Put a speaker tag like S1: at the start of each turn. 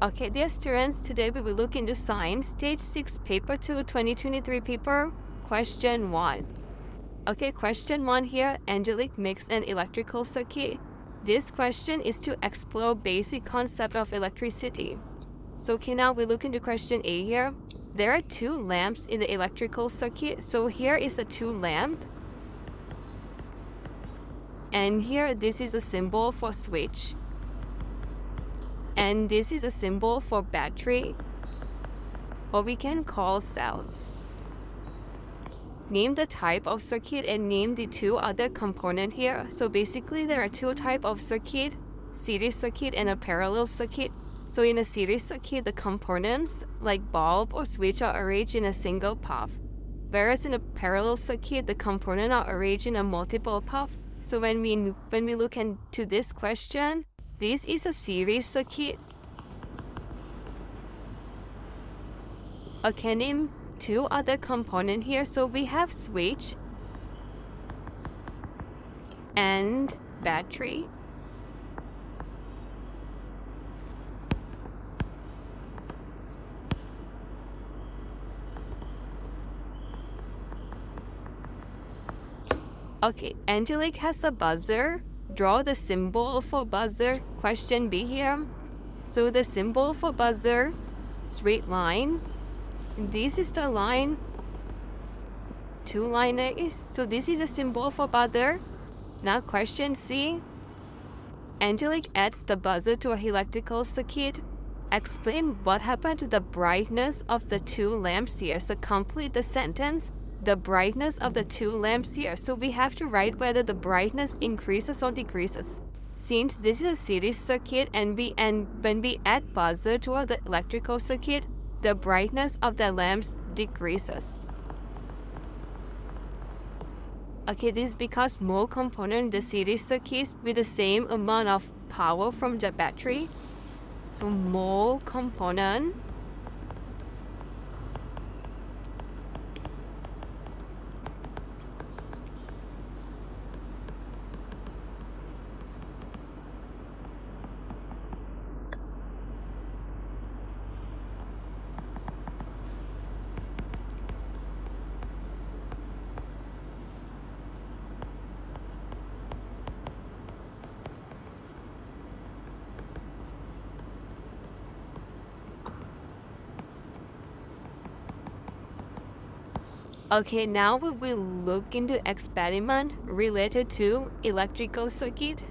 S1: Okay, dear students, today we will look into Science, Stage 6, Paper 2, 2023 paper, Question 1. Okay, Question 1 here, Angelique makes an electrical circuit. This question is to explore basic concept of electricity. So okay, now we look into Question A here. There are two lamps in the electrical circuit. So here is the two lamp. And here, this is a symbol for switch. And this is a symbol for battery, what we can call cells. Name the type of circuit and name the two other components here. So basically there are two types of circuit, series circuit and a parallel circuit. So in a series circuit, the components like bulb or switch are arranged in a single path. Whereas in a parallel circuit, the components are arranged in a multiple path. So when we look into this question, this is a series circuit. Okay, name two other components here. So we have switch and battery. Okay, Angelique has a buzzer. Draw the symbol for buzzer. Question B here. So the symbol for buzzer, straight line. This is the line, two liners. So this is a symbol for buzzer. Now question C. Angelique adds the buzzer to a electrical circuit. Explain what happened to the brightness of the two lamps here. So complete the sentence. The brightness of the two lamps here. So we have to write whether the brightness increases or decreases. Since this is a series circuit and when we add buzzer to the electrical circuit, the brightness of the lamps decreases. Okay, this is because more component in the series circuits with the same amount of power from the battery. So more component Okay, now we will look into experiment related to electrical circuit.